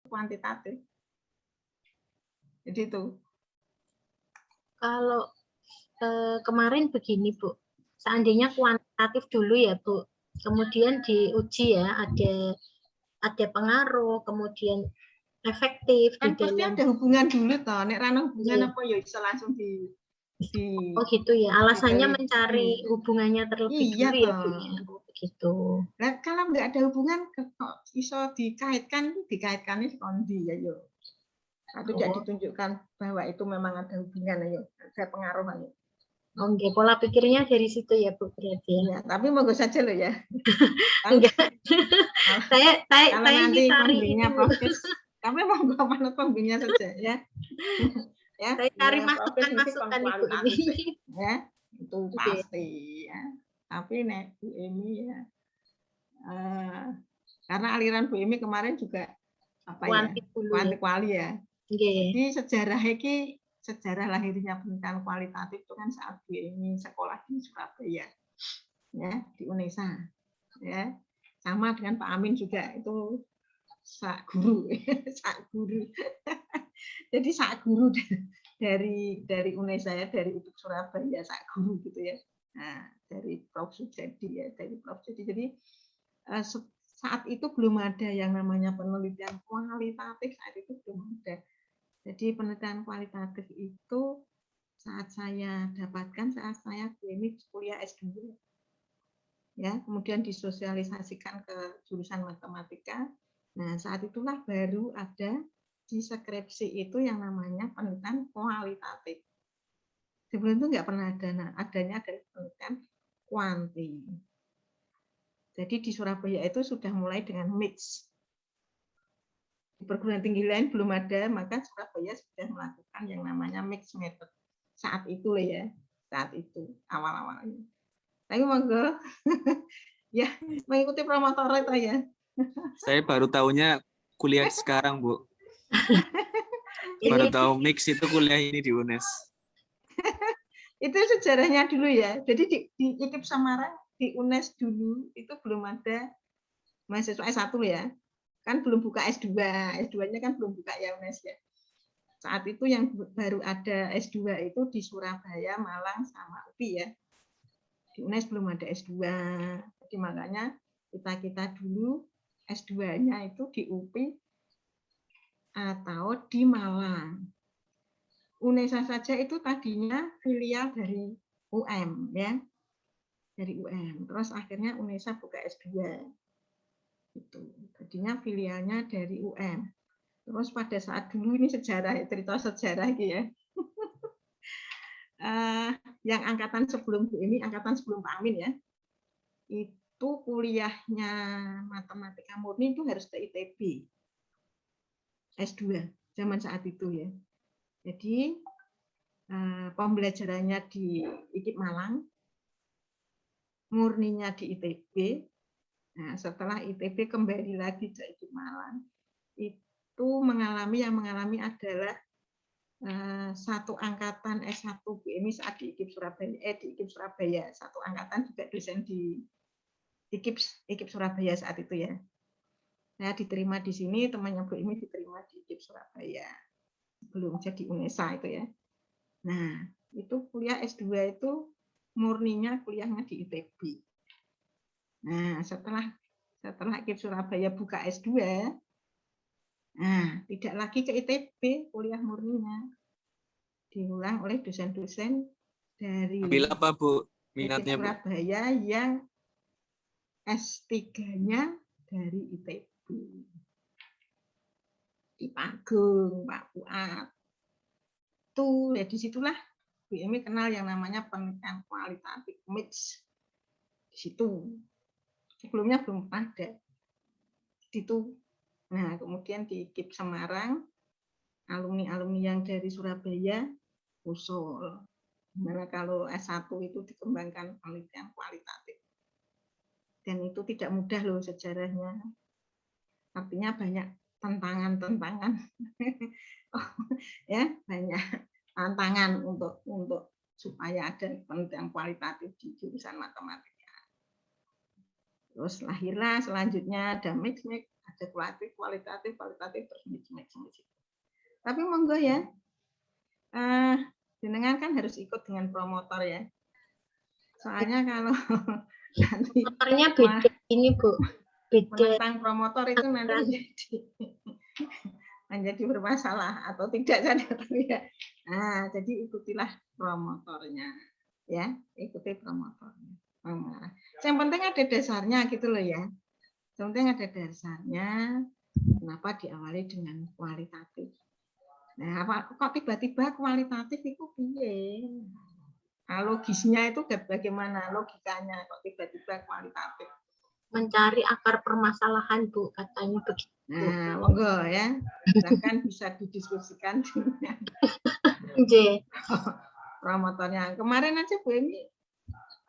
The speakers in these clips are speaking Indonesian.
kuantitatif. Jadi itu. Kalau kemarin begini Bu, seandainya kuantitatif dulu ya Bu, kemudian diuji ya ada pengaruh, kemudian efektif kan di pasti dalam. ada hubungan dulu toh, nek rana hubungan apa ya bisa langsung di Oh gitu ya, alasannya diteliti. mencari hubungannya terlebih Iya dulu ya Bu toh. ya. Oh, begitu. Nah, kalau nggak ada hubungan kok bisa dikaitkannya di kondi ya yo. Atau tidak ditunjukkan bahwa itu memang ada hubungan ayo, ada pengaruh ayo. Oke, pola pikirnya dari situ ya Bu berarti ya. Ya, tapi monggo saja loh ya. Enggak. Kalau saya nanti ingin cari pembimbingnya ini, Bu. Profes, tapi monggo manut pembimbingnya saja ya. Ya, Saya cari ya, Profes mesti masukan-masukan Ibu ini. kualitatif ya. Itu Oke. pasti ya. Tapi nek Bu Emi ya karena aliran Bu Emi kemarin juga apa ya? Kuanti-kuali ya. Jadi sejarah lahirnya pendidikan kualitatif itu kan saat Bu Emi sekolah di Surabaya ya, di UNESA ya. Sama dengan Pak Amin juga itu sak guru. Jadi sak guru dari UNESA ya, dari UPIK Surabaya, sak guru gitu ya. Nah, dari Prof Sujadi ya, dari Prof Sujadi. Jadi saat itu belum ada yang namanya penelitian kualitatif, saat itu belum ada. Jadi penelitian kualitatif itu saat saya dapatkan saat saya kuliah S2. Ya, kemudian disosialisasikan ke jurusan matematika. Nah, saat itulah baru ada di skripsi itu yang namanya penelitian kualitatif. Sebelum itu nggak pernah ada, adanya penelitian kuanti. Jadi di Surabaya itu sudah mulai dengan mix. Di perguruan tinggi lain belum ada, maka Surabaya sudah melakukan yang namanya mix method. Saat itu ya, saat itu awal-awalnya. Tapi monggo ya mengikuti promotor itu ya. Saya baru tahunya kuliah sekarang, Bu. Baru tahu mix itu kuliah ini di UNES. Itu sejarahnya dulu ya. Jadi di IKIP Samarang, di UNES dulu itu belum ada mahasiswa S1 ya. Kan belum buka S2. S2-nya kan belum buka ya UNES ya. Saat itu yang baru ada S2 itu di Surabaya, Malang, sama UPI ya. Di UNES belum ada S2. Jadi makanya kita dulu S2-nya itu di UPI atau di Malang. UNESA saja itu tadinya filial dari UM ya. Dari UM. Terus akhirnya UNESA buka S2. Itu. Tadinya filialnya dari UM. Terus pada saat dulu ini cerita sejarah gitu ya. Yang angkatan sebelum Bu Emi, angkatan sebelum Pak Amin ya. Itu kuliahnya matematika murni itu harus ke ITB. S2 zaman saat itu ya. Jadi pembelajarannya di IKIP Malang, murninya di ITB. Nah, setelah ITB kembali lagi ke IKIP Malang, itu yang mengalami adalah satu angkatan S1 Bu Emi saat di IKIP Surabaya, satu angkatan juga dosen di IKIP Surabaya saat itu ya. Saya diterima di sini, temannya Bu Emi diterima di IKIP Surabaya. Belum jadi UNESA itu ya. Nah, itu kuliah S2 itu murninya kuliahnya di ITB. Nah, setelah IKIP Surabaya buka S2, nah, tidak lagi ke ITB kuliah murninya. Diulang oleh dosen-dosen dari Ambil apa, Bu? Minatnya, Bu? Surabaya yang S3-nya dari ITB. Di Pagung, Pak Fuad. Tuh, ya disitulah Bu Emi kenal yang namanya penelitian kualitatif mix. Di situ. Sebelumnya belum ada. Di situ. Nah, kemudian di IKIP Semarang, alumni-alumni yang dari Surabaya usul. Gimana kalau S1 itu dikembangkan penelitian kualitatif. Dan itu tidak mudah loh sejarahnya. Artinya banyak tantangan-tantangan. Ya, banyak tantangan untuk supaya ada penelitian kualitatif di jurusan matematika. Terus lahirlah selanjutnya ada mix, ada kualitatif terus mix. Tapi monggo ya, jenengan kan harus ikut dengan promotor ya. Soalnya kalau nanti Motornya beda ini Bu, beda. menentang promotor itu nanti menjadi bermasalah atau tidak saja tapi ya. Nah, jadi ikutilah promotornya ya, ikuti promotornya. Yang penting ada dasarnya gitu loh ya. Yang penting ada dasarnya. Kenapa diawali dengan kualitatif? Nah, kok tiba-tiba kualitatif itu piye? Nah, logisnya itu bagaimana logikanya kok tiba-tiba kualitatif? Mencari akar permasalahan Bu, katanya begitu. Nah, monggo ya. Bahkan bisa didiskusikan dengan promotornya. Kemarin aja Bu Emi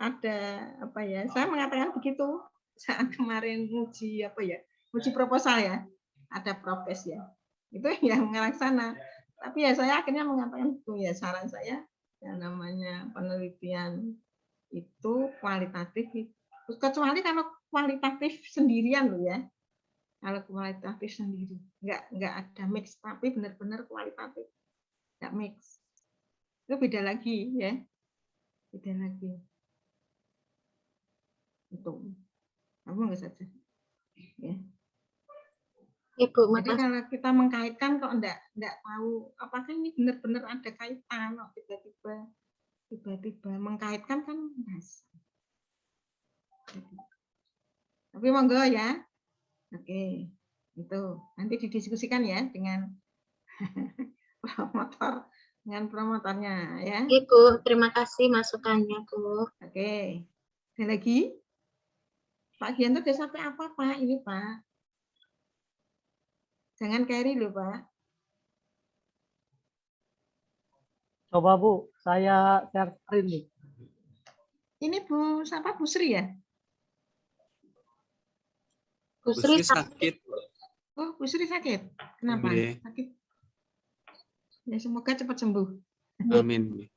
ada apa ya? Saya mengatakan begitu saat kemarin uji apa ya? Uji proposal ya. Ada prokes ya. Itu yang ngelaksana. Tapi ya saya akhirnya mengatakan itu ya saran saya yang namanya penelitian itu kualitatif. Kecuali kalau kualitatif sendirian loh ya. Kalau kualitatif sendiri, nggak ada mix, tapi benar-benar kualitatif, nggak mix. Itu beda lagi ya, beda lagi. Itu, kamu nggak saja. Ya. Ibu, Jadi kalau kita mengkaitkan kok nggak tahu apakah ini benar-benar ada kaitan, kok tiba-tiba mengkaitkan kan mas. Tapi monggo ya, oke. Itu nanti didiskusikan ya dengan promotornya ya. Ibu, terima kasih masukannya Bu. Oke, ada lagi Pak Gianto udah sampai apa Pak ini Pak? Jangan carry loh Pak. Coba Bu, saya share screen nih. Ini Bu siapa Bu Sri ya? Bu Sri sakit. Oh, Bu Sri sakit. Kenapa? Sakit. Ya semoga cepat sembuh. Amin.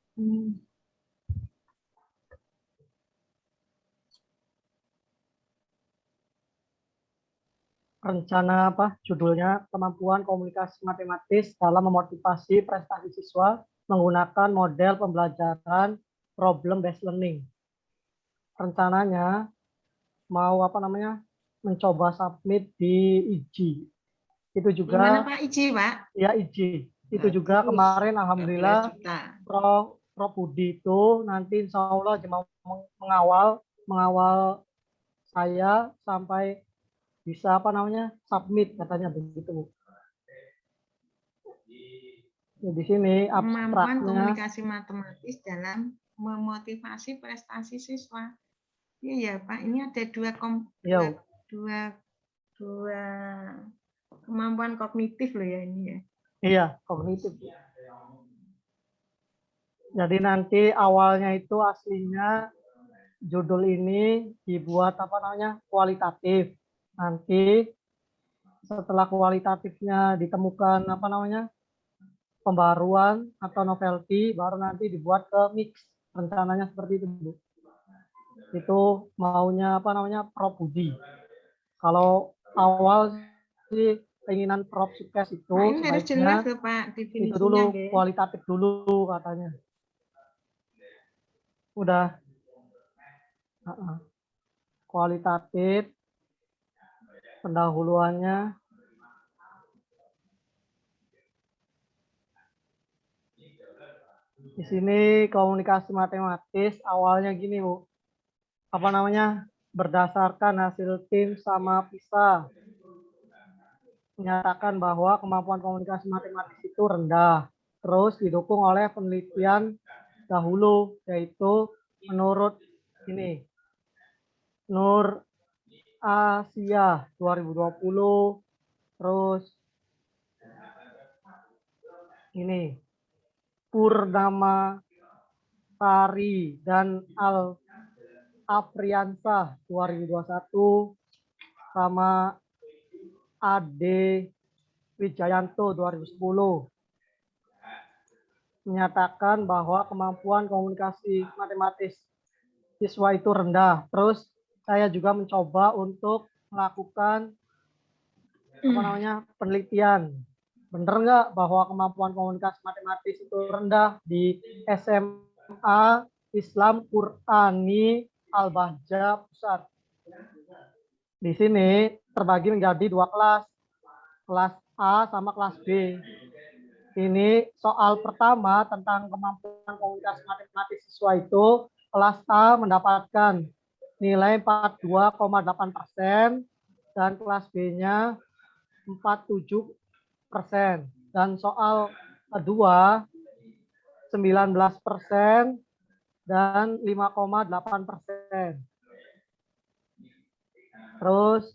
Rencana apa? Judulnya kemampuan komunikasi matematis dalam memotivasi prestasi siswa menggunakan model pembelajaran problem based learning. Rencananya mau apa namanya? Mencoba submit di IJ. Itu juga gimana Pak IJ, Pak? Ya IJ. Itu juga kemarin alhamdulillah Prof Budi itu nanti insya Allah mau mengawal saya sampai bisa apa namanya submit katanya begitu. Di sini kemampuan komunikasi matematis dalam memotivasi prestasi siswa. Iya ya Pak, ini ada dua kemampuan kognitif loh ya ini ya. Iya, kognitif. Jadi nanti awalnya itu aslinya judul ini dibuat apa namanya kualitatif. Nanti setelah kualitatifnya ditemukan apa namanya pembaruan atau novelty, baru nanti dibuat ke mix. Rencananya seperti itu, Bu. Itu maunya apa namanya Prof Budi. Kalau awal sih keinginan Prof Sukses itu ini harus jelas loh, Pak, itu dulu ya. Kualitatif dulu katanya. Udah kualitatif pendahuluannya di sini komunikasi matematis awalnya gini Bu, apa namanya berdasarkan hasil tim sama PISA menyatakan bahwa kemampuan komunikasi matematis itu rendah, terus didukung oleh penelitian dahulu yaitu menurut ini Nur Asia 2020, terus ini Purnama Sari dan Al Afriansah 2021 sama Ade Wijayanto 2010 menyatakan bahwa kemampuan komunikasi matematis siswa itu rendah. Terus saya juga mencoba untuk melakukan penelitian. Benar nggak bahwa kemampuan komunikasi matematis itu rendah di SMA Islam Qur'ani Al-Bahjah Pusat? Di sini terbagi menjadi 2 kelas, kelas A sama kelas B. Ini soal pertama tentang kemampuan komunikasi matematis siswa itu, kelas A mendapatkan nilai 42,8% dan kelas B-nya 47%. Dan soal kedua 19% dan 5,8%. Terus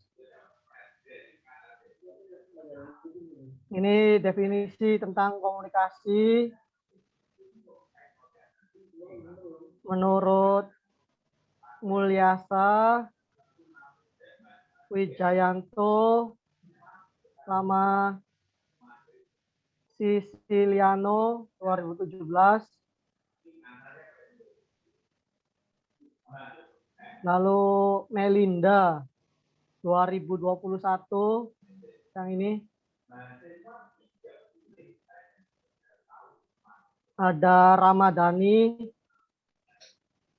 ini definisi tentang komunikasi menurut Mulyasa Wijayanto sama Siciliano 2017. Lalu Melinda 2021 yang ini. Ada Ramadhani.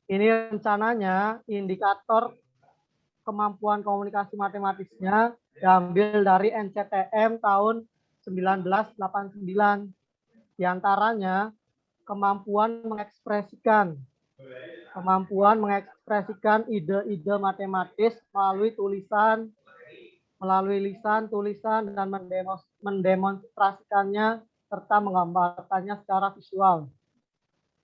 Ini rencananya indikator kemampuan komunikasi matematisnya diambil dari NCTM tahun 1989. Di antaranya kemampuan mengekspresikan ide-ide matematis melalui lisan, tulisan, dan mendemonstrasikannya serta menggambarkannya secara visual.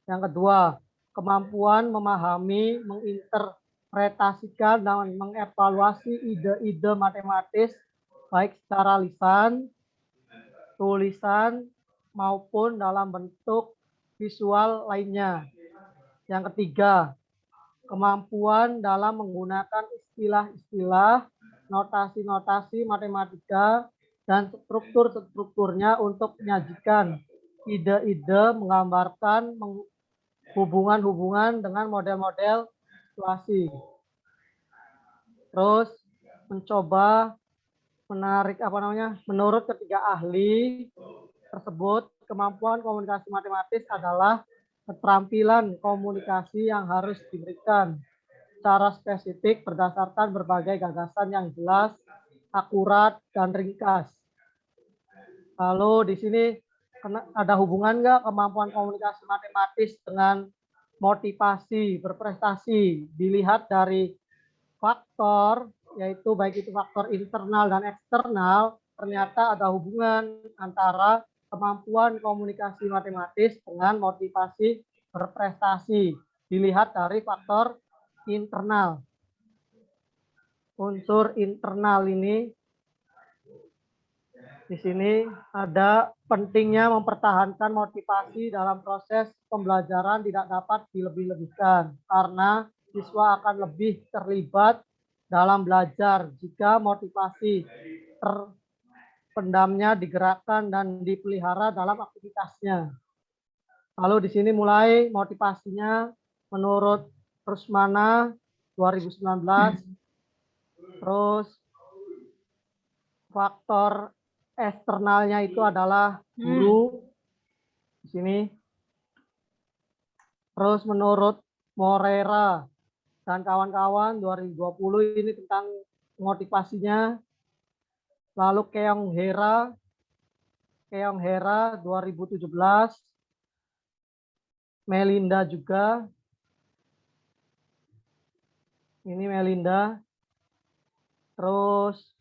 Yang kedua, kemampuan memahami, menginterpretasikan, dan mengevaluasi ide-ide matematis baik secara lisan, tulisan, maupun dalam bentuk visual lainnya. Yang ketiga, kemampuan dalam menggunakan istilah-istilah, notasi-notasi matematika, dan strukturnya untuk menyajikan ide-ide, menggambarkan hubungan-hubungan dengan model-model situasi. Terus mencoba menurut ketiga ahli tersebut, kemampuan komunikasi matematis adalah keterampilan komunikasi yang harus diberikan secara spesifik berdasarkan berbagai gagasan yang jelas, akurat, dan ringkas. Lalu di sini ada hubungan nggak kemampuan komunikasi matematis dengan motivasi berprestasi? Dilihat dari faktor, yaitu baik itu faktor internal dan eksternal, ternyata ada hubungan antara kemampuan komunikasi matematis dengan motivasi berprestasi. Dilihat dari faktor internal. Unsur internal ini di sini ada pentingnya mempertahankan motivasi dalam proses pembelajaran tidak dapat dilebih-lebihkan karena siswa akan lebih terlibat dalam belajar jika motivasi terpendamnya digerakkan dan dipelihara dalam aktivitasnya. Lalu di sini mulai motivasinya menurut Rusmana 2019, terus faktor eksternalnya itu adalah guru di sini. Terus menurut Morera dan kawan-kawan 2020 ini tentang motivasinya. Lalu Keong Hera 2017, Melinda juga. Ini Melinda. Terus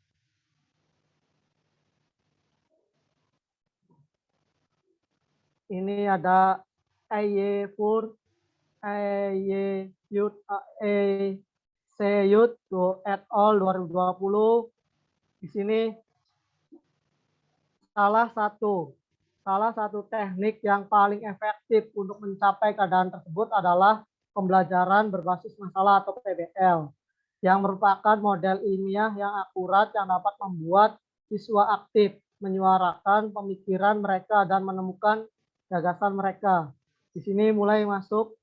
ini ada Seyut et al. 2020. Di sini salah satu teknik yang paling efektif untuk mencapai keadaan tersebut adalah pembelajaran berbasis masalah atau PBL, yang merupakan model ilmiah yang akurat yang dapat membuat siswa aktif menyuarakan pemikiran mereka dan menemukan gagasan mereka. Di sini mulai masuk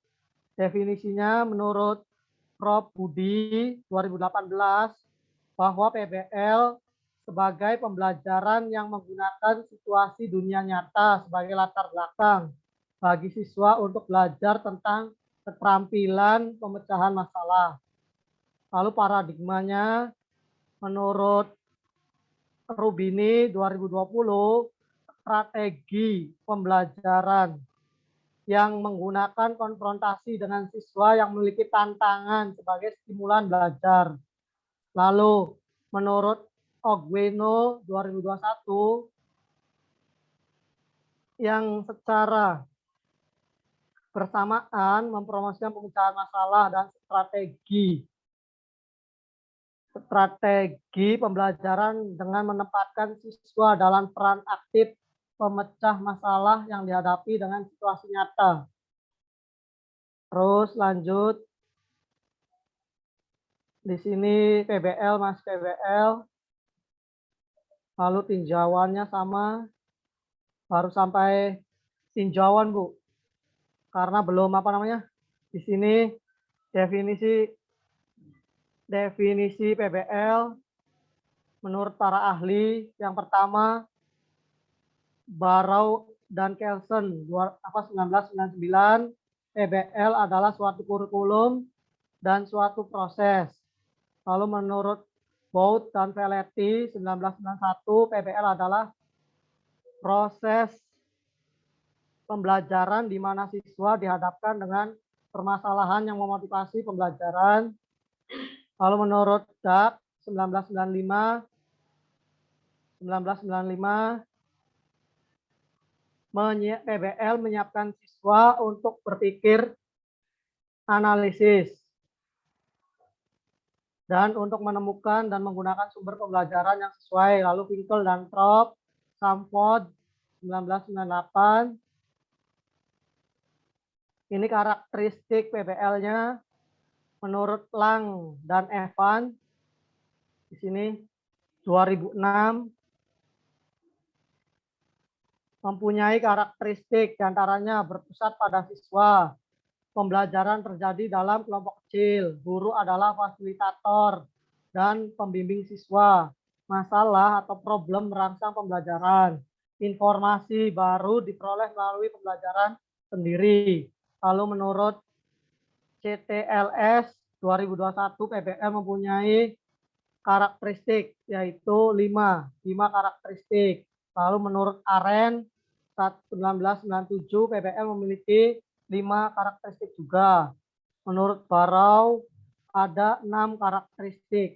definisinya menurut Prof. Budi 2018 bahwa PBL sebagai pembelajaran yang menggunakan situasi dunia nyata sebagai latar belakang bagi siswa untuk belajar tentang keterampilan pemecahan masalah. Lalu paradigmanya menurut Rubini 2020, strategi pembelajaran yang menggunakan konfrontasi dengan siswa yang memiliki tantangan sebagai stimulan belajar. Lalu menurut Ogweno 2021 yang secara bersamaan mempromosikan pemecahan masalah dan strategi pembelajaran dengan menempatkan siswa dalam peran aktif pemecah masalah yang dihadapi dengan situasi nyata. Terus lanjut. Di sini PBL, Mas PBL. Lalu tinjauannya sama. Baru sampai tinjauan, Bu. Karena belum apa namanya? Di sini definisi PBL menurut para ahli. Yang pertama, Barrow dan Kelsen 1999, PBL adalah suatu kurikulum dan suatu proses. Lalu menurut Bout dan Veletti 1991, PBL adalah proses pembelajaran di mana siswa dihadapkan dengan permasalahan yang memotivasi pembelajaran. Lalu menurut Dak 1995, PBL menyiapkan siswa untuk berpikir analisis dan untuk menemukan dan menggunakan sumber pembelajaran yang sesuai. Lalu Finkel dan Trop, Samford 1998. Ini karakteristik PBL-nya menurut Lang dan Evan. Di sini 2006 mempunyai karakteristik diantaranya berpusat pada siswa. Pembelajaran terjadi dalam kelompok kecil. Guru adalah fasilitator dan pembimbing siswa. Masalah atau problem merangsang pembelajaran. Informasi baru diperoleh melalui pembelajaran sendiri. Lalu menurut CTLS 2021, PBL mempunyai karakteristik, yaitu 5 karakteristik. Lalu menurut Aren 1997, PBL memiliki 5 karakteristik juga. Menurut Barrow ada 6 karakteristik.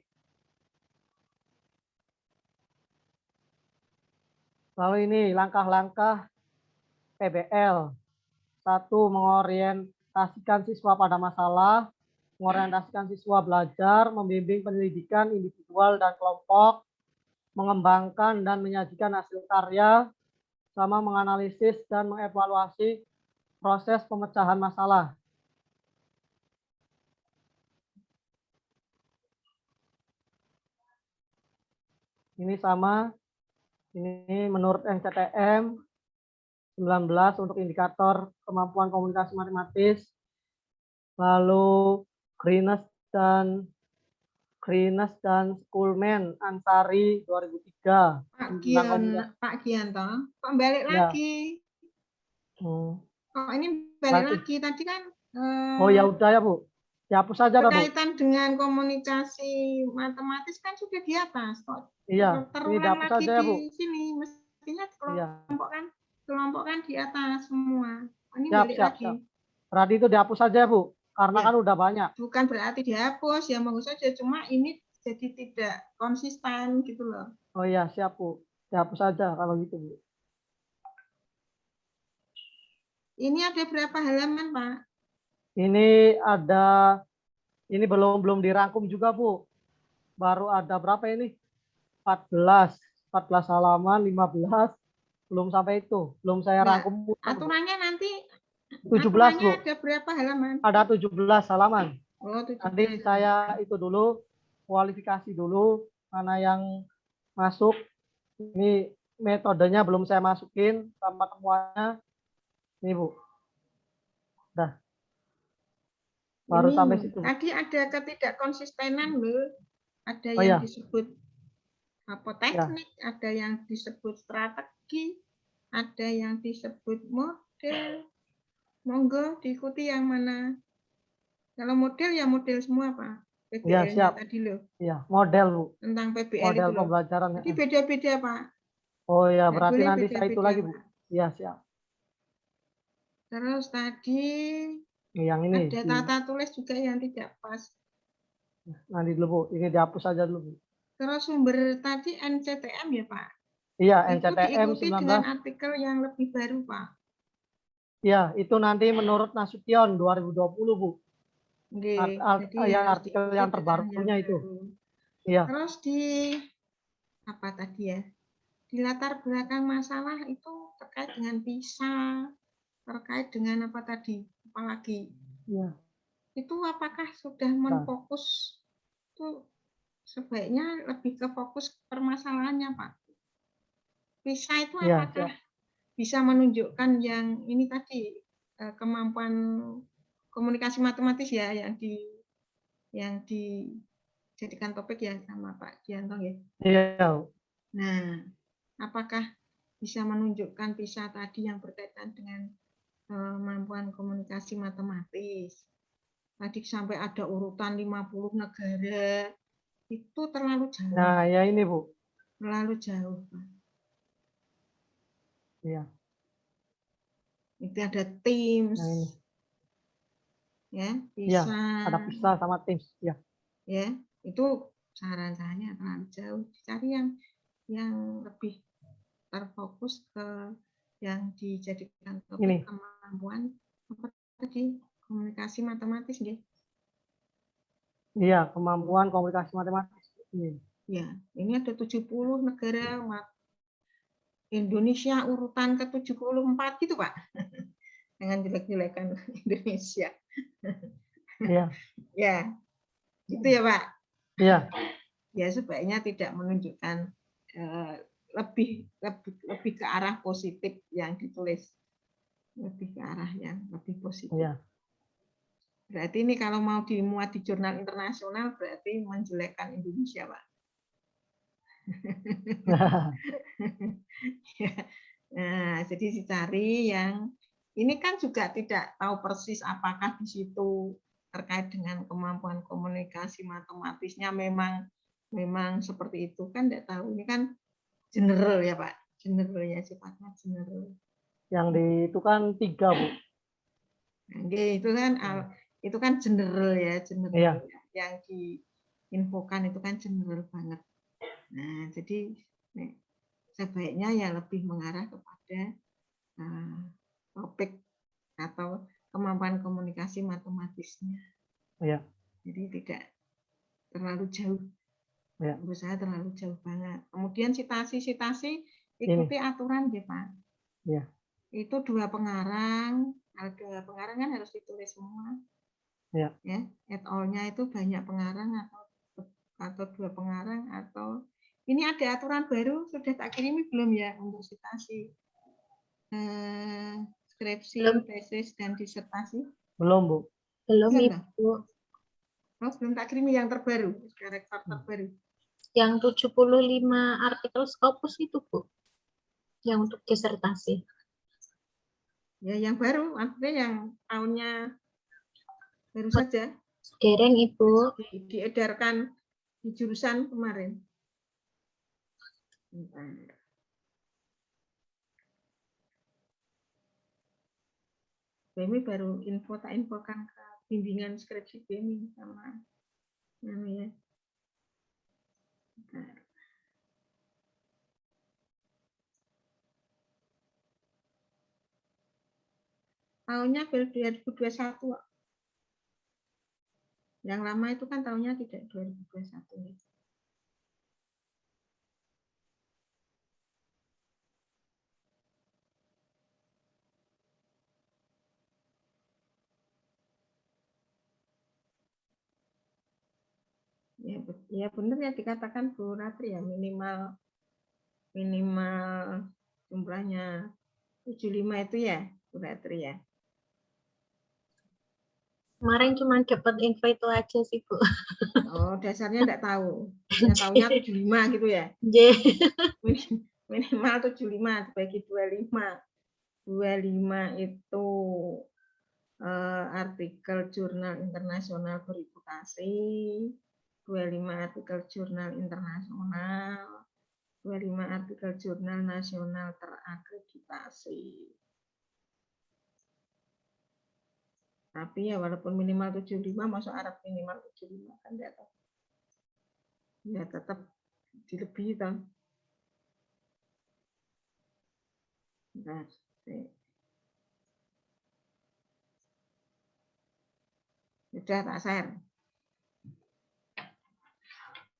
Lalu ini langkah-langkah PBL. 1. Mengorientasikan siswa pada masalah, mengorientasikan siswa belajar, membimbing penyelidikan individual dan kelompok, mengembangkan dan menyajikan hasil karya, sama menganalisis dan mengevaluasi proses pemecahan masalah. Ini sama, ini menurut NCTM 19 untuk indikator kemampuan komunikasi matematis. Lalu Greenes dan Schulman Ansari 2003. Pak Gianto, kok balik Ya. lagi? Kok ini Lagi. balik lagi tadi kan? Oh ya udah ya Bu, dihapus saja Bu. Berkaitan dengan komunikasi matematis kan sudah di atas kok. Iya, ini Terulang dihapus lagi saja ya Bu. di sini, mestinya Iya. kelompok kan di atas semua. Ini Siap, balik siap, lagi. siap. Berarti itu dihapus saja ya Bu, karena Ya. kan udah banyak. Bukan berarti dihapus, ya bagus saja. Cuma ini jadi tidak konsisten gitu loh. Oh iya, siap Bu. Dihapus saja kalau gitu Bu. Ini ada berapa halaman, Pak? Ini belum dirangkum juga Bu. Baru ada berapa ini? 14 halaman, 15. Belum sampai itu. Belum saya rangkum. Aturannya nanti 17 Bu. ada berapa halaman? Ada 17 halaman. Oh, 17. Nanti saya itu dulu, kualifikasi dulu, mana yang masuk. Ini metodenya belum saya masukin sama temuannya. Ini Bu. Dah. Baru Ini, sampai situ. Tadi ada ketidakkonsistenan loh. Ada Oh, yang ya. disebut apa teknik, ada yang disebut strategi, ada yang disebut model. Monggo diikuti yang mana. Kalau model ya model semua Pak. Ya, PBL-nya siap. tadi loh. Iya, model Bu. Tentang PBL Model itu loh. pembelajaran. Jadi beda-beda Pak. Oh ya, Nggak berarti boleh nanti saya itu beda-beda lagi Bu. Pak. Iya, siap. Terus tadi Yang ini ada tata tulis juga yang tidak pas. nanti dulu Bu. Ini dihapus aja dulu Bu. Terus sumber tadi NCTM ya Pak. Iya, Itu NCTM diikuti 19. dengan artikel yang lebih baru Pak. Iya, itu nanti menurut Nasution 2020 Bu. Oke, jadi Ya, harus artikel diikuti yang dengan terbarunya yang itu. baru. Iya. Terus di apa tadi ya? Di latar belakang masalah itu terkait dengan PISA, terkait dengan apa tadi? Apalagi Iya. itu apakah sudah menfokus itu sebaiknya lebih ke fokus permasalahannya Pak. PISA itu Iya, apakah siap. bisa menunjukkan yang ini tadi kemampuan komunikasi matematis ya yang dijadikan topik ya sama Pak Dianto ya. Iya. Nah, apakah bisa menunjukkan PISA tadi yang berkaitan dengan kemampuan komunikasi matematis? Tadi sampai ada urutan 50 negara. Itu terlalu jauh. Nah, ya ini Bu. Terlalu jauh, Pak. Iya. Itu ada Teams. Yang ini. Ya, Iya, PISA. ada PISA sama Teams. Ya. Ya, itu saran saya terlalu jauh. Cari yang lebih terfokus ke yang dijadikan topik kemampuan apa tadi komunikasi matematis gitu. Iya, kemampuan komunikasi matematis. Ya, ini ada 70 negara, Indonesia urutan ke-74 gitu, Pak. Jangan jelek-jelekan Indonesia. Iya. Ya, gitu ya, Pak. Iya. Ya, sebaiknya tidak menunjukkan lebih ke arah positif yang ditulis. Lebih ke arah yang lebih positif. Iya. Berarti ini kalau mau dimuat di jurnal internasional berarti menjelekkan Indonesia, Pak. Nah, jadi dicari yang ini kan juga tidak tahu persis apakah di situ terkait dengan kemampuan komunikasi matematisnya memang seperti itu kan tidak tahu. Ini kan general ya Pak, general ya sifatnya general. Yang di itu kan 3 Bu. Nah, itu kan general ya, general. Iya. Yang diinfokan itu kan general banget. Nah, jadi sebaiknya ya lebih mengarah kepada topik atau kemampuan komunikasi matematisnya. Iya. Jadi tidak terlalu jauh. Ya. Menurut saya terlalu jauh banget. Kemudian citasi ikuti aturan ya Pak. Ya. Itu 2 pengarang. Ada pengarang kan harus ditulis semua. Ya. Ya, et al-nya itu banyak pengarang atau 2 pengarang atau ini ada aturan baru sudah tak kirimi belum ya untuk citasi skripsi, tesis dan disertasi? Belum Bu. Belum Belum, Ibu. Oh, belum tak kirimi yang terbaru, karakter terbaru. Yang 75 artikel Scopus itu Bu. Yang untuk disertasi. Ya, yang baru, artinya yang tahunnya baru saja. Dereng Ibu. Diedarkan di jurusan kemarin. BEMI baru tak infokan ke bimbingan skripsi BEMI sama namanya. Tahunnya 2021. Yang lama itu kan tahunnya tidak 2021. Ya benar ya dikatakan Bu Ratri ya minimal jumlahnya 75 itu ya Bu Ratri ya. Kemarin cuma dapat info itu aja sih, Bu. Oh, dasarnya enggak tahu. Ya tahunya 75 gitu ya. J. Minimal 75 dibagi 25. 25 itu artikel jurnal internasional bereputasi, 25 artikel jurnal internasional, 25 artikel jurnal nasional terakreditasi. Tapi ya walaupun minimal 75, masuk Arab minimal 75 kan ya tetap, ya tetap dilebih toh. Nah, sudah tak share.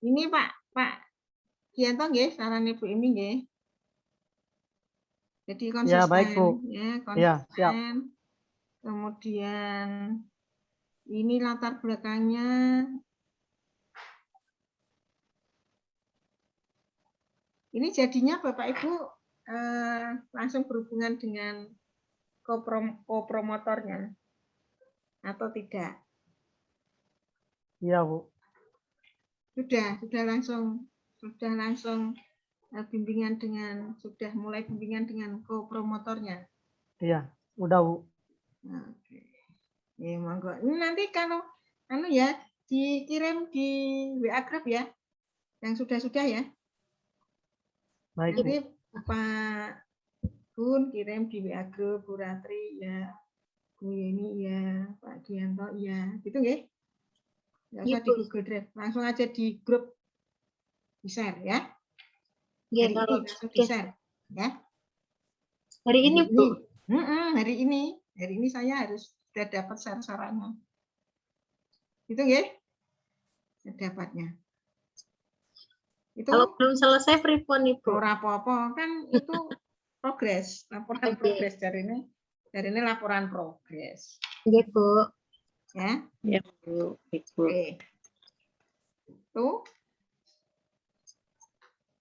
Ini Pak Gianto nggih, saran Ibu Imi nggih. Jadi konsisten Ya, baik, Bu. ya, Ya, siap. konsisten. Kemudian ini latar belakangnya. Ini jadinya Bapak Ibu langsung berhubungan dengan kopromotornya atau tidak? Iya, Bu. Sudah langsung sudah mulai bimbingan dengan kopromotornya. Iya, udah, Bu. Oke. Ya, monggo. Ini nanti kalau ya dikirim di WA Group ya. Yang sudah-sudah ya. Baik, Bu. Nanti Pak Gun kirim di WA Group, Bu Ratri ya, Bu Yeni ya, Pak Gianto ya. Gitu nggih? Nggak usah di Google Drive, langsung aja di grup di-share ya. Ya, Hari ini kalau langsung di-share ya. hari ini, Bu. Hari ini saya harus sudah dapat share-sharannya. Itu nggih? Dapatnya. Itu Kalau belum selesai pripun, Ibu? ora apa-apa, kan itu progres, laporan Oke. progres dari ini laporan progres. Iya, Bu. Ya. Ya, Bu. Ibu. Oke. Tuh.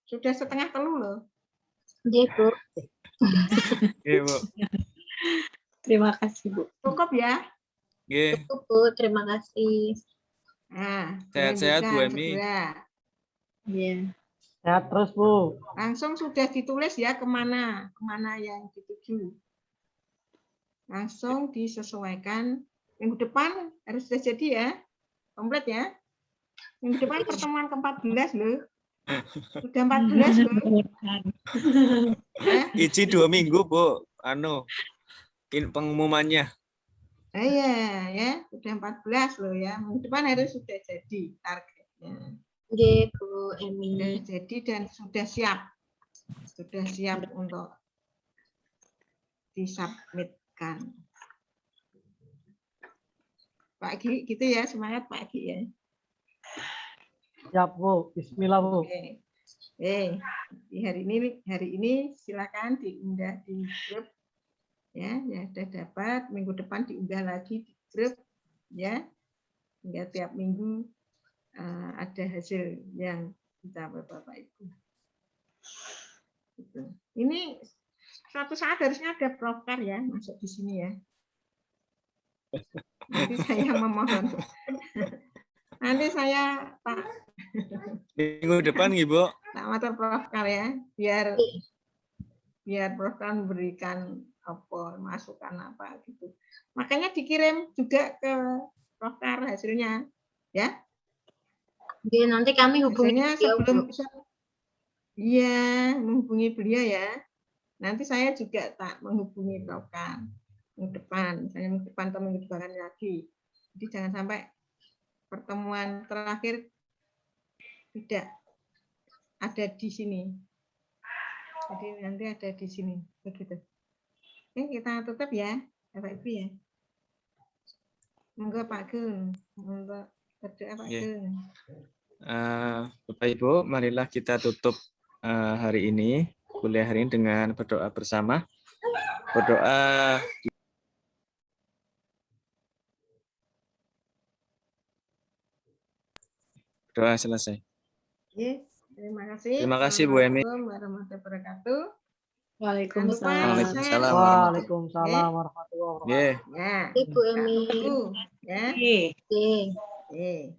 Sudah 2:30 loh. Iya, Bu. Iya, Bu. Terima kasih, Bu. Cukup ya? Nggih. Cukup, Bu. Terima kasih. Nah, Sehat-sehat, Bu dilanjutkan Emi. segera. Iya. Sehat terus, Bu. Langsung sudah ditulis ya kemana yang dituju. Langsung disesuaikan. Minggu depan harus sudah jadi ya. Komplit ya. Minggu depan pertemuan ke-14 loh. Sudah 14 loh. Ya. Iji 2 minggu, Bu. Pengumumannya. Iya, ya. Sudah 14 loh ya. Minggu depan harus sudah jadi targetnya. Iya, Bu Emi. Sudah jadi dan sudah siap. Sudah siap untuk disubmitkan. Pak Gi, gitu ya, semangat Pak Gi ya. Siap, Bu. Bismillah, Bu. Oke. Di hari ini silakan diunggah di grup ya, sudah dapat. Minggu depan diunggah lagi di grup ya, hingga tiap minggu ada hasil yang dicapai Bapak Ibu. Gitu. Ini suatu saat harusnya ada Profkar ya masuk di sini ya. Nanti saya memohon. Nanti saya Pak Minggu depan, Ibu. tak matur Profkar ya, biar Profkar memberikan masukan apa gitu. Makanya dikirim juga ke Profkar hasilnya, ya. Iya, nanti kami hubungi Hasilnya menghubungi beliau ya. Nanti saya juga tak menghubungi Profkar minggu depan, misalnya minggu depan atau minggu depan lagi. Jadi jangan sampai pertemuan terakhir tidak ada di sini. Jadi nanti ada di sini, begitu. Oke, kita tutup ya, Bapak Ibu ya. Monggo Pak Gun, untuk berdoa Pak Gun. Bapak Ibu, marilah kita tutup hari ini, kuliah hari ini dengan berdoa bersama. Berdoa selesai. Terima kasih. Terima kasih, Bu Emi. Assalamualaikum warahmatullahi wabarakatuh. Waalaikumsalam. Waalaikumsalam. Waalaikumsalam warahmatullahi wabarakatuh. Nggih. Ya, Ibu Emi. tunggu ya. Oke. Oke. Oke.